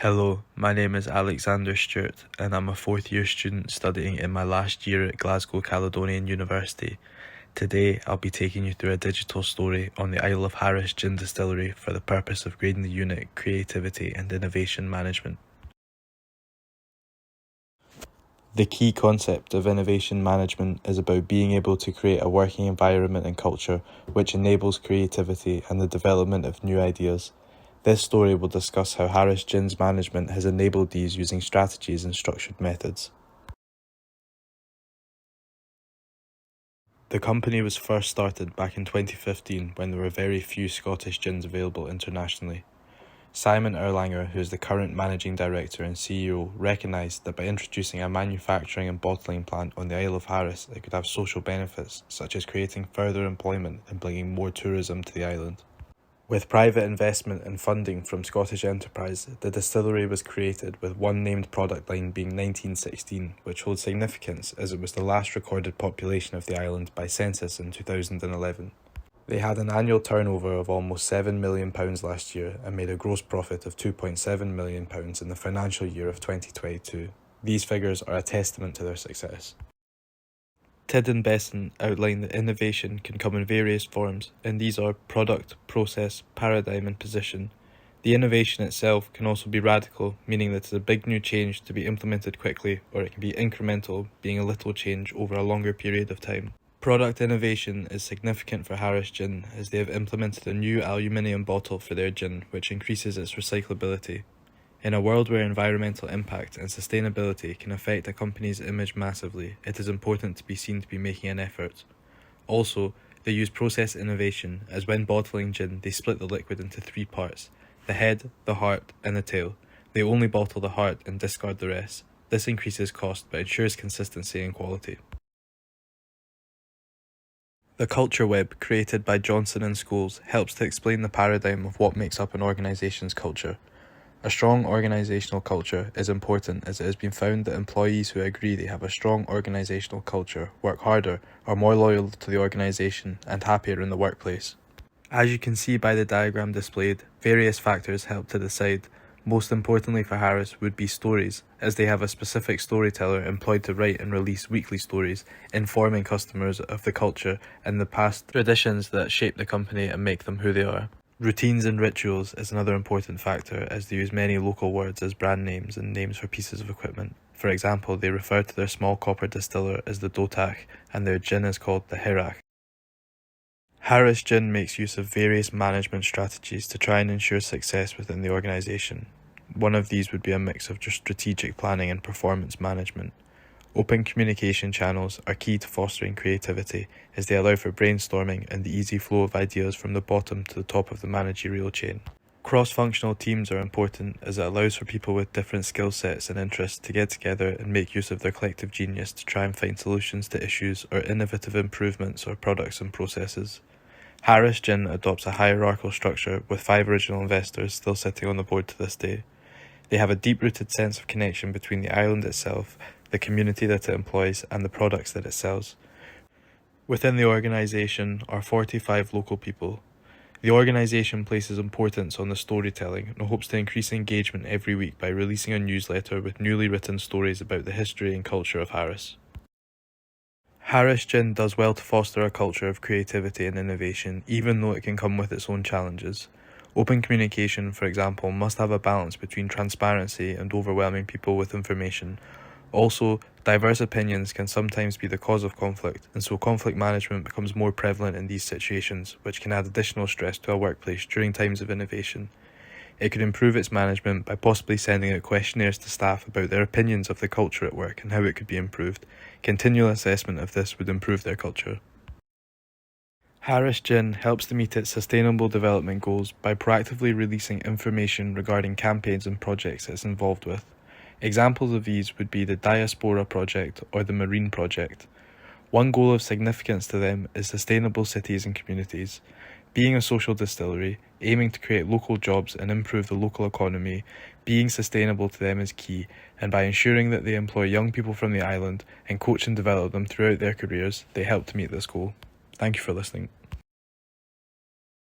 Hello, my name is Alexander Stewart and I'm a fourth year student studying in my last year at Glasgow Caledonian University. Today I'll be taking you through a digital story on the Isle of Harris Gin Distillery for the purpose of grading the unit Creativity and Innovation Management. The key concept of innovation management is about being able to create a working environment and culture which enables creativity and the development of new ideas. This story will discuss how Harris Gin's management has enabled these using strategies and structured methods. The company was first started back in 2015 when there were very few Scottish gins available internationally. Simon Erlanger, who is the current managing director and CEO, recognised that by introducing a manufacturing and bottling plant on the Isle of Harris, it could have social benefits such as creating further employment and bringing more tourism to the island. With private investment and funding from Scottish Enterprise, the distillery was created with one named product line being 1916, which holds significance as it was the last recorded population of the island by census in 2011. They had an annual turnover of almost £7 million last year and made a gross profit of £2.7 million in the financial year of 2022. These figures are a testament to their success. Tid and Besson outline that innovation can come in various forms, and these are product, process, paradigm and position. The innovation itself can also be radical, meaning that it's a big new change to be implemented quickly, or it can be incremental, being a little change over a longer period of time. Product innovation is significant for Harris Gin as they have implemented a new aluminium bottle for their gin which increases its recyclability. In a world where environmental impact and sustainability can affect a company's image massively, it is important to be seen to be making an effort. Also, they use process innovation as when bottling gin they split the liquid into three parts: the head, the heart and the tail. They only bottle the heart and discard the rest. This increases cost but ensures consistency and quality. The culture web created by Johnson and Scholes helps to explain the paradigm of what makes up an organisation's culture. A strong organisational culture is important as it has been found that employees who agree they have a strong organisational culture work harder, are more loyal to the organisation and happier in the workplace. As you can see by the diagram displayed, various factors help to decide. Most importantly for Harris would be stories, as they have a specific storyteller employed to write and release weekly stories, informing customers of the culture and the past traditions that shape the company and make them who they are. Routines and rituals is another important factor, as they use many local words as brand names and names for pieces of equipment. For example, they refer to their small copper distiller as the Dotach and their gin is called the Hirach. Harris Gin makes use of various management strategies to try and ensure success within the organisation. One of these would be a mix of just strategic planning and performance management. Open communication channels are key to fostering creativity, as they allow for brainstorming and the easy flow of ideas from the bottom to the top of the managerial chain. Cross-functional teams are important, as it allows for people with different skill sets and interests to get together and make use of their collective genius to try and find solutions to issues or innovative improvements or products and processes. Harris Gin adopts a hierarchical structure with 5 original investors still sitting on the board to this day. They have a deep-rooted sense of connection between the island itself, the community that it employs and the products that it sells. Within the organisation are 45 local people. The organisation places importance on the storytelling and hopes to increase engagement every week by releasing a newsletter with newly written stories about the history and culture of Harris. Harris Gin does well to foster a culture of creativity and innovation, even though it can come with its own challenges. Open communication, for example, must have a balance between transparency and overwhelming people with information. Also, diverse opinions can sometimes be the cause of conflict, and so conflict management becomes more prevalent in these situations, which can add additional stress to a workplace during times of innovation. It could improve its management by possibly sending out questionnaires to staff about their opinions of the culture at work and how it could be improved. Continual assessment of this would improve their culture. Harris Gin helps to meet its sustainable development goals by proactively releasing information regarding campaigns and projects it's involved with. Examples of these would be the Diaspora Project or the Marine Project. One goal of significance to them is sustainable cities and communities. Being a social distillery, aiming to create local jobs and improve the local economy, being sustainable to them is key, and by ensuring that they employ young people from the island and coach and develop them throughout their careers, they help to meet this goal. Thank you for listening.